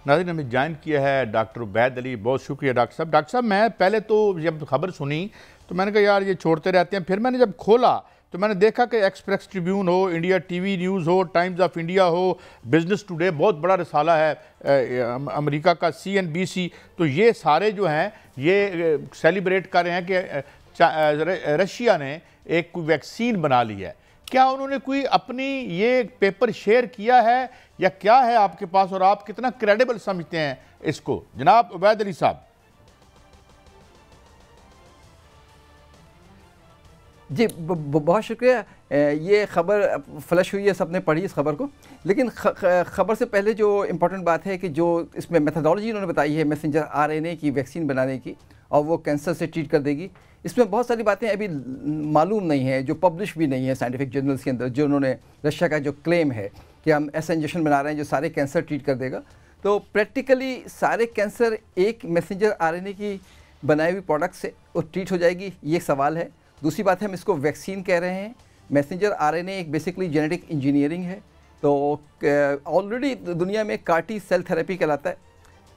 नाज़रीन हमें ज्वाइन किया है डॉक्टर उबैद अली, बहुत शुक्रिया डॉक्टर साहब। डॉक्टर साहब मैं पहले तो जब खबर सुनी तो मैंने कहा यार ये छोड़ते रहते हैं, फिर मैंने जब खोला तो मैंने देखा कि एक्सप्रेस ट्रिब्यून हो, इंडिया टीवी न्यूज़ हो, टाइम्स ऑफ इंडिया हो, बिजनेस टुडे, बहुत बड़ा रिसाला है अमेरिका का, CNBC, तो ये सारे जो हैं ये सेलिब्रेट कर रहे हैं कि रशिया ने एक कोई वैक्सीन बना ली है। क्या उन्होंने कोई अपनी ये पेपर शेयर किया है या क्या है आपके पास, और आप कितना क्रेडिबल समझते हैं इसको, जनाब उबैद अली साहब? जी बहुत शुक्रिया। ये ख़बर फ्लश हुई है, सबने पढ़ी इस खबर को, लेकिन ख़बर से पहले जो इम्पोर्टेंट बात है कि जो इसमें मेथडोलॉजी उन्होंने बताई है मैसेंजर RNA की वैक्सीन बनाने की, और वो कैंसर से ट्रीट कर देगी, इसमें बहुत सारी बातें अभी मालूम नहीं है, जो पब्लिश भी नहीं है साइंटिफिक जर्नल्स के अंदर। जो उन्होंने रशिया का जो क्लेम है कि हम ऐसा इंजेक्शन बना रहे हैं जो सारे कैंसर ट्रीट कर देगा, तो प्रैक्टिकली सारे कैंसर एक मैसेंजर RNA की बनाई हुई प्रोडक्ट से ट्रीट हो जाएगी, ये एक सवाल है। दूसरी बात है, हम इसको वैक्सीन कह रहे हैं। मैसेंजर RNA एक बेसिकली जेनेटिक इंजीनियरिंग है, तो ऑलरेडी दुनिया में CAR-T सेल थेरेपी कहलाता है,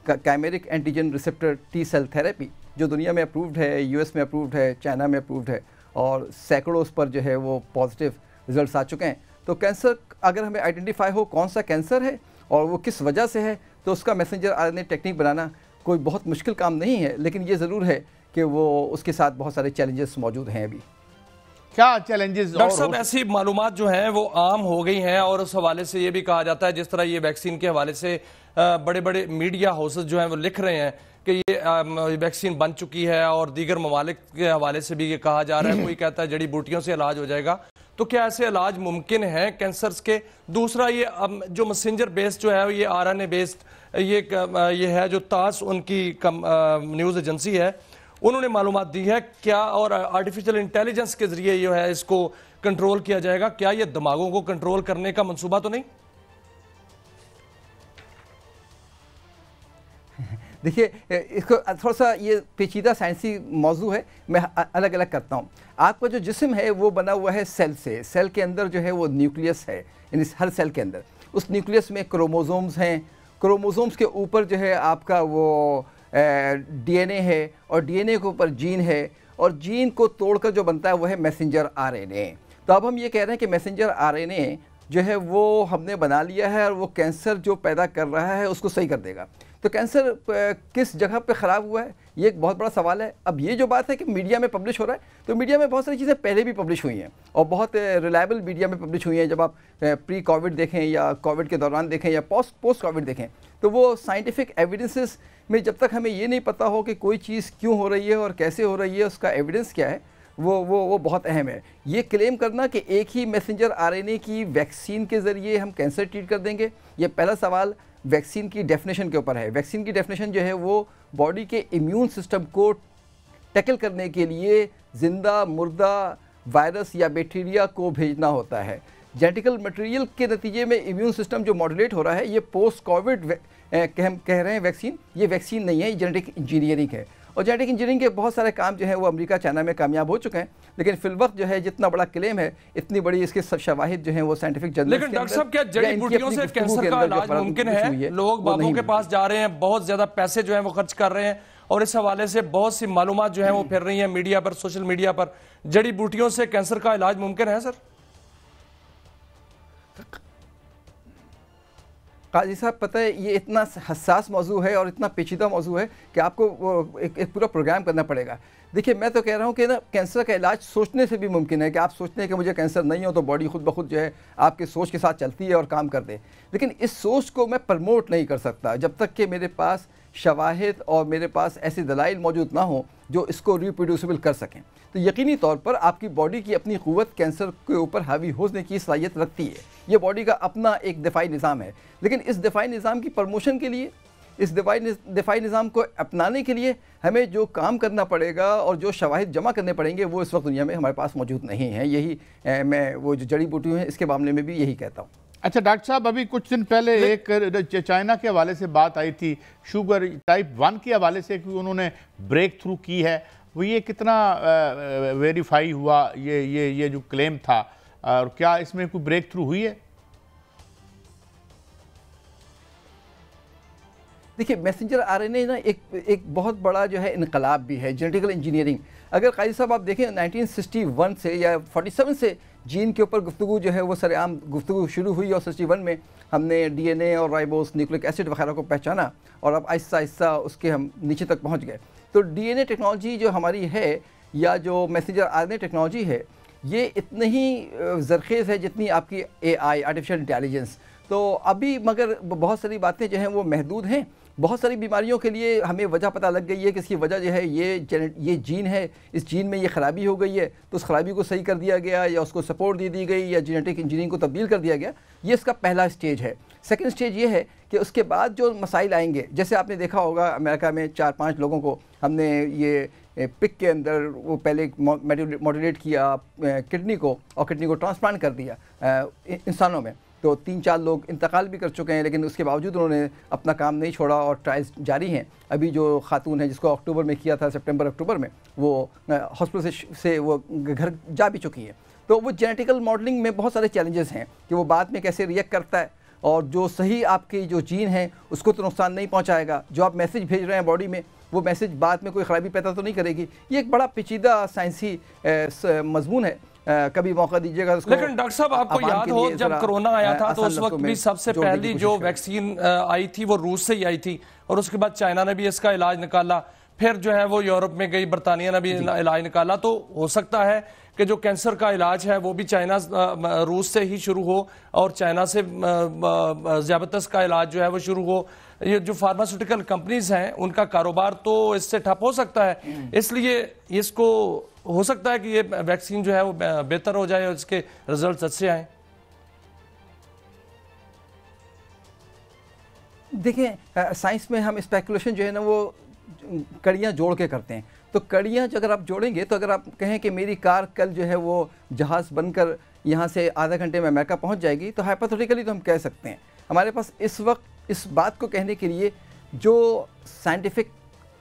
chimeric antigen receptor T cell therapy, जो दुनिया में अप्रूव्ड है, US में अप्रूव्ड है, चाइना में अप्रूव्ड है, और सैकड़ों उस पर जो है वो पॉजिटिव रिजल्ट्स आ चुके हैं। तो कैंसर अगर हमें आइडेंटिफाई हो कौन सा कैंसर है और वो किस वजह से है, तो उसका मैसेंजर RNA टेक्निक बनाना कोई बहुत मुश्किल काम नहीं है, लेकिन ये ज़रूर है कि वो उसके साथ बहुत सारे चैलेंजेस मौजूद हैं। अभी क्या चैलेंजेस? डॉक्टर साहब, ऐसी मालूमात जो हैं वो आम हो गई हैं, और उस हवाले से ये भी कहा जाता है, जिस तरह ये वैक्सीन के हवाले से बड़े बड़े मीडिया हाउसेस जो हैं वो लिख रहे हैं कि ये वैक्सीन बन चुकी है, और दीगर ममालिक के हवाले से भी ये कहा जा रहा है, कोई कहता है जड़ी बूटियों से इलाज हो जाएगा। तो क्या ऐसे इलाज मुमकिन है कैंसर्स के? दूसरा, ये जो मैसेंजर बेस्ड जो है, ये RNA बेस्ड ये है, जो तास उनकी न्यूज़ एजेंसी है, उन्होंने मालूमात दी है क्या, और आर्टिफिशियल इंटेलिजेंस के जरिए जो है इसको कंट्रोल किया जाएगा? क्या ये दिमागों को कंट्रोल करने का मंसूबा तो नहीं? देखिए, इसको थोड़ा सा ये पेचीदा साइंसी मौजू है, मैं अलग अलग करता हूँ। आपका जो जिस्म है वो बना हुआ है सेल से, सेल के अंदर जो है वो न्यूक्लियस है, यानी हर सेल के अंदर उस न्यूक्लियस में क्रोमोसोम्स हैं, क्रोमोसोम्स के ऊपर जो है आपका वो DNA है, और DNA के ऊपर जीन है, और जीन को तोड़कर जो बनता है वो है मैसेंजर RNA। तो अब हम ये कह रहे हैं कि मैसेंजर RNA जो है वो हमने बना लिया है, और वो कैंसर जो पैदा कर रहा है उसको सही कर देगा। तो कैंसर किस जगह पे ख़राब हुआ है, ये एक बहुत बड़ा सवाल है। अब ये जो बात है कि मीडिया में पब्लिश हो रहा है, तो मीडिया में बहुत सारी चीज़ें पहले भी पब्लिश हुई हैं, और बहुत रिलायबल मीडिया में पब्लिश हुई हैं। जब आप प्री कोविड देखें, या कोविड के दौरान देखें, या पोस्ट कोविड देखें, तो वो साइंटिफिक एविडेंसेस में जब तक हमें ये नहीं पता हो कि कोई चीज़ क्यों हो रही है और कैसे हो रही है, उसका एविडेंस क्या है, वो बहुत अहम है। ये क्लेम करना कि एक ही मैसेंजर RNA की वैक्सीन के ज़रिए हम कैंसर ट्रीट कर देंगे, ये पहला सवाल वैक्सीन की डेफिनेशन के ऊपर है। वैक्सीन की डेफिनेशन जो है वो बॉडी के इम्यून सिस्टम को टैकल करने के लिए ज़िंदा मुर्दा वायरस या बैक्टीरिया को भेजना होता है। जेनेटिकल मटेरियल के नतीजे में इम्यून सिस्टम जो मॉड्यूलेट हो रहा है, ये पोस्ट कोविड हम कह रहे हैं वैक्सीन, ये वैक्सीन नहीं है, ये जेनेटिक इंजीनियरिंग है। और जेनेटिक इंजीनियरिंग के बहुत सारे काम जो है वो अमेरिका, चाइना में कामयाब हो चुके हैं, लेकिन फिलवक्त जो है जितना बड़ा क्लेम है, इतनी बड़ी इसके शवाहिद जो है वो साइंटिफिक जर्नल। लेकिन डॉक्टर साहब, क्या जड़ी बूटियों से कैंसर का इलाज मुमकिन है? लोग बाबों के पास जा रहे हैं, बहुत ज्यादा पैसे जो है वो खर्च कर रहे हैं, और इस हवाले से बहुत सी मालूमात जो है वो फिर रही है मीडिया पर, सोशल मीडिया पर। जड़ी बूटियों से कैंसर का इलाज मुमकिन है सर? काजी साहब, पता है ये इतना हसास मौजू है और इतना पेचीदा मौजू है कि आपको एक पूरा प्रोग्राम करना पड़ेगा। देखिए, मैं तो कह रहा हूँ कि ना, कैंसर का इलाज सोचने से भी मुमकिन है कि आप सोचते हैं कि मुझे कैंसर नहीं हो, तो बॉडी खुद ब खुद जो है आपके सोच के साथ चलती है और काम कर दे। लेकिन इस सोच को मैं प्रमोट नहीं कर सकता जब तक कि मेरे पास शवाहिद और मेरे पास ऐसी दलाइल मौजूद ना हो जो इसको रिप्रोड्यूसिबल कर सकें। तो यकीनी तौर पर आपकी बॉडी की अपनी क़ुव्वत कैंसर के ऊपर हावी होने की सलाहियत रखती है। ये बॉडी का अपना एक दिफाई निज़ाम है, लेकिन इस दिफाई निज़ाम की प्रमोशन के लिए, इस दिफाई निज़ाम को अपनाने के लिए हमें जो काम करना पड़ेगा और जो शवाहिद जमा करने पड़ेंगे, वो इस वक्त दुनिया में हमारे पास मौजूद नहीं है। यही मैं वो जो जड़ी बूटियाँ हैं इसके मामले में भी यही कहता हूँ। अच्छा डॉक्टर साहब, अभी कुछ दिन पहले एक चाइना के हवाले से बात आई थी, शुगर टाइप 1 के हवाले से कि उन्होंने ब्रेक थ्रू की है, वो ये कितना वेरीफाई हुआ ये जो क्लेम था, और क्या इसमें कोई ब्रेक थ्रू हुई है? देखिए मैसेंजर आरएनए ना एक बहुत बड़ा जो है इनकलाब भी है, जेनेटिकल इंजीनियरिंग। अगर काजी साहब आप देखें 1961 से या 47 से जीन के ऊपर गुफ्तगू जो है वो सरेआम गुफ्तगू शुरू हुई और 61 में हमने डीएनए और राइबोस, न्यूक्लिक एसिड वगैरह को पहचाना और अब आहिस्ता आहिस्ता उसके हम नीचे तक पहुंच गए। तो डीएनए टेक्नोलॉजी जो हमारी है या जो मैसेंजर आरएनए टेक्नोलॉजी है, ये इतनी ही ज़रखेज़ है जितनी आपकी एआई, आर्टिफिशियल इंटेलिजेंस। तो अभी मगर बहुत सारी बातें जो हैं वो महदूद हैं। बहुत सारी बीमारियों के लिए हमें वजह पता लग गई है कि इसकी वजह जो है ये जीन है, इस जीन में ये ख़राबी हो गई है, तो उस ख़राबी को सही कर दिया गया या उसको सपोर्ट दे दी गई या जेनेटिक इंजीनियरिंग को तब्दील कर दिया गया। ये इसका पहला स्टेज है। सेकंड स्टेज ये है कि उसके बाद जो मसाइल आएंगे, जैसे आपने देखा होगा अमेरिका में 4-5 लोगों को हमने ये पिक के अंदर वो पहले मॉड्यूलेट किया किडनी को और किडनी को ट्रांसप्लांट कर दिया इंसानों में। तो 3-4 लोग इंतकाल भी कर चुके हैं, लेकिन उसके बावजूद उन्होंने अपना काम नहीं छोड़ा और ट्रायल्स जारी हैं। अभी जो खातून है जिसको अक्टूबर में किया था, सितंबर-अक्टूबर में, वो हॉस्पिटल से वो घर जा भी चुकी है। तो वो जेनेटिकल मॉडलिंग में बहुत सारे चैलेंजेस हैं कि वो बाद में कैसे रिएक्ट करता है और जो सही आपकी जो जीन है उसको तो नुकसान नहीं पहुंचाएगा। जो आप मैसेज भेज रहे हैं बॉडी में, वो मैसेज बाद में कोई ख़राबी पैदा तो नहीं करेगी। ये एक बड़ा पेचीदा साइंसी मजमून है। कभी मौका दीजिएगा उसको। लेकिन डॉक्टर साहब आपको याद हो जब कोरोना आया था तो उस वक्त भी सबसे पहली जो वैक्सीन आई थी वो रूस से ही आई थी और उसके बाद चाइना ने भी इसका इलाज निकाला, फिर जो है वो यूरोप में गई, बरतानिया ने भी इलाज निकाला। तो हो सकता है कि जो कैंसर का इलाज है वो भी चाइना रूस से ही शुरू हो और चाइना से ज़ियाबतस का इलाज जो है वो शुरू हो। ये जो फार्मास्यूटिकल कंपनीज हैं उनका कारोबार तो इससे ठप हो सकता है, इसलिए इसको हो सकता है कि ये वैक्सीन जो है वो बेहतर हो जाए और इसके रिजल्ट्स अच्छे आए। देखिए साइंस में हम स्पेकुलेशन जो है ना वो कड़ियाँ जोड़ के करते हैं। तो कड़ियाँ जो अगर आप जोड़ेंगे, तो अगर आप कहें कि मेरी कार कल जो है वो जहाज़ बनकर यहाँ से आधा घंटे में अमेरिका पहुँच जाएगी, तो हाइपोथेटिकली तो हम कह सकते हैं। हमारे पास इस वक्त इस बात को कहने के लिए जो साइंटिफिक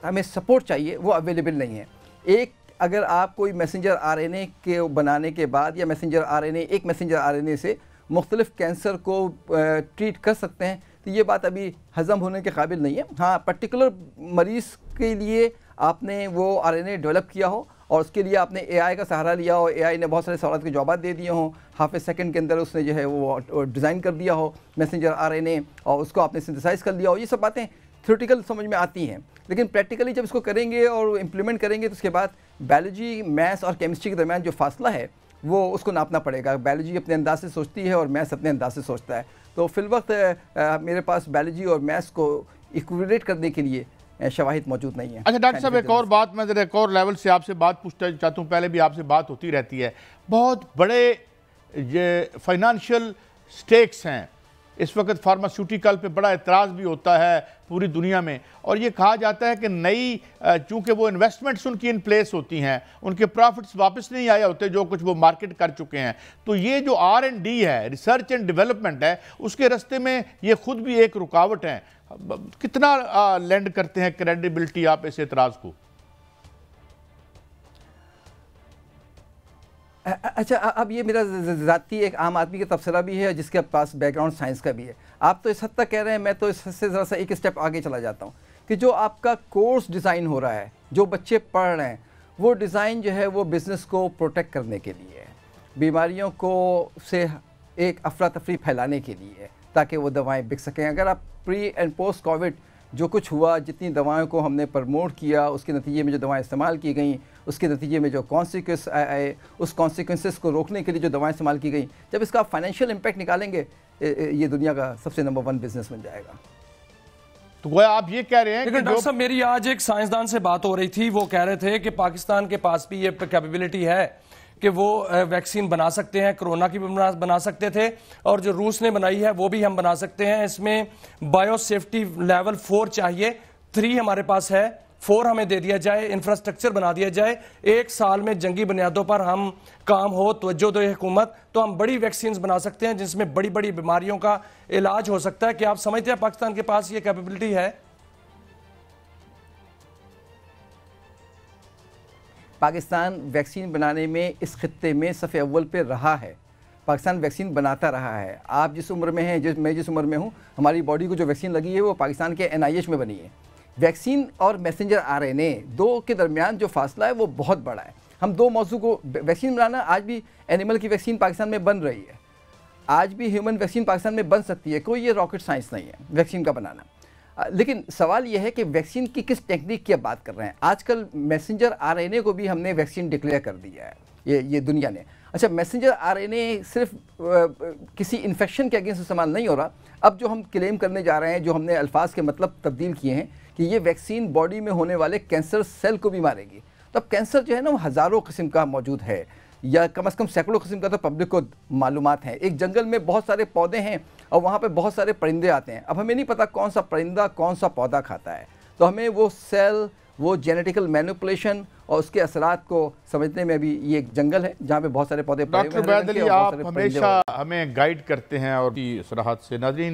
हमें सपोर्ट चाहिए वो अवेलेबल नहीं है। एक अगर आप कोई मैसेंजर आरएनए के बनाने के बाद या एक मैसेंजर आरएनए से मुख्तलिफ कैंसर को ट्रीट कर सकते हैं, तो ये बात अभी हज़म होने के काबिल नहीं है। हाँ, पर्टिकुलर मरीज़ के लिए आपने वो आरएनए डेवलप किया हो और उसके लिए आपने एआई का सहारा लिया हो, एआई ने बहुत सारे सवालों के जवाब दे दिए हों, हाफ ए सेकंड के अंदर उसने जो है वो डिज़ाइन कर दिया हो मैसेंजर आरएनए और उसको आपने सिंथेसाइज कर लिया हो। ये सब बातें थ्योरेटिकल समझ में आती हैं, लेकिन प्रैक्टिकली जब इसको करेंगे और इम्प्लीमेंट करेंगे तो उसके बाद बायोलॉजी, मैथ्स और केमिस्ट्री के दरमियान जो फासला है वो उसको नापना पड़ेगा। बायोलॉजी अपने अंदाज से सोचती है और मैथ्स अपने अंदाज से सोचता है। तो फिलवक्त मेरे पास बायोलॉजी और मैथ्स को इक्विलेट करने के लिए शवाहिद मौजूद नहीं है। अच्छा डॉक्टर साहब, एक और बात मैं ज़रा एक और लेवल से आपसे बात पूछना चाहता हूँ। पहले भी आपसे बात होती रहती है, बहुत बड़े ये फाइनेंशियल स्टेक्स हैं इस वक्त फार्मास्यूटिकल पे, बड़ा एतराज़ भी होता है पूरी दुनिया में और ये कहा जाता है कि नई चूँकि वो इन्वेस्टमेंट्स उनकी इन प्लेस होती हैं, उनके प्रॉफिट्स वापस नहीं आए होते जो कुछ वो मार्केट कर चुके हैं। तो ये जो R&D है, रिसर्च एंड डेवलपमेंट है, उसके रास्ते में ये खुद भी एक रुकावट है। कितना लैंड करते हैं क्रेडिबिलिटी आप इस एतराज़ को? अच्छा, अब ये मेरा ज़ाती एक आम आदमी का तबसरा भी है जिसके पास बैकग्राउंड साइंस का भी है। आप तो इस हद तक कह रहे हैं, मैं तो इससे ज़रा सा एक स्टेप आगे चला जाता हूँ कि जो आपका कोर्स डिज़ाइन हो रहा है, जो बच्चे पढ़ रहे हैं, वो डिज़ाइन जो है वो बिज़नेस को प्रोटेक्ट करने के लिए है, बीमारियों को से एक अफरा तफरी फैलाने के लिए है ताकि वो दवाएँ बिक सकें। अगर आप प्री एंड पोस्ट कोविड जो कुछ हुआ, जितनी दवाओं को हमने प्रमोट किया, उसके नतीजे में जो दवाएं इस्तेमाल की गई, उसके नतीजे में जो कॉन्सिक्वेंस आए, उस कॉन्सिक्वेंसेस को रोकने के लिए जो दवाएं इस्तेमाल की गई, जब इसका फाइनेंशियल इम्पैक्ट निकालेंगे, ये दुनिया का सबसे नंबर 1 बिजनेस बन जाएगा। तो वो आप ये कह रहे हैं लेकिन डॉक्टर साहब, मेरी आज एक साइंसदान से बात हो रही थी, वो कह रहे थे कि पाकिस्तान के पास भी ये कैपेबिलिटी है कि वो वैक्सीन बना सकते हैं, कोरोना की भी बना सकते थे और जो रूस ने बनाई है वो भी हम बना सकते हैं। इसमें बायो सेफ्टी लेवल 4 चाहिए, 3 हमारे पास है, 4 हमें दे दिया जाए, इंफ्रास्ट्रक्चर बना दिया जाए, 1 साल में जंगी बुनियादों पर हम काम हो, तवज्जो दे हुकूमत, तो हम बड़ी वैक्सीन बना सकते हैं जिसमें बड़ी बड़ी बीमारियों का इलाज हो सकता है। क्या आप समझते हैं पाकिस्तान के पास ये कैपेबिलिटी है? पाकिस्तान वैक्सीन बनाने में इस खित्ते में सफ़े अव्वल पे रहा है। पाकिस्तान वैक्सीन बनाता रहा है। आप जिस उम्र में हैं, मैं जिस उम्र में हूँ, हमारी बॉडी को जो वैक्सीन लगी है वो पाकिस्तान के NIH में बनी है। वैक्सीन और मैसेंजर RNA दो के दरमियान जो फासला है वो बहुत बड़ा है। हम दो मौजू को, वैक्सीन बनाना, आज भी एनिमल की वैक्सीन पाकिस्तान में बन रही है, आज भी ह्यूमन वैक्सीन पाकिस्तान में बन सकती है, कोई ये रॉकेट साइंस नहीं है वैक्सीन का बनाना। लेकिन सवाल यह है कि वैक्सीन की किस टेक्निक की आप बात कर रहे हैं। आजकल मैसेंजर RNA को भी हमने वैक्सीन डिक्लेयर कर दिया है, ये दुनिया ने। अच्छा, मैसेंजर RNA सिर्फ किसी इन्फेक्शन के अगेंस्ट इस्तेमाल नहीं हो रहा। अब जो हम क्लेम करने जा रहे हैं, जो हमने अल्फाज के मतलब तब्दील किए हैं कि ये वैक्सीन बॉडी में होने वाले कैंसर सेल को भी मारेगी। तो अब कैंसर जो है ना वो हज़ारों किस्म का मौजूद है, या कम से कम सैकड़ों किस्म का तो पब्लिक को मालूमात है। एक जंगल में बहुत सारे पौधे हैं और वहाँ पे बहुत सारे परिंदे आते हैं। अब हमें नहीं पता कौन सा परिंदा कौन सा पौधा खाता है, तो हमें वो सेल, वो जेनेटिकल मैनिपुलेशन और उसके असरात को समझने में भी ये एक जंगल है जहाँ पे बहुत सारे पौधे। डॉक्टर बैद अली, आप हमेशा हमें गाइड करते हैं और सराहत से। नाज़रीन,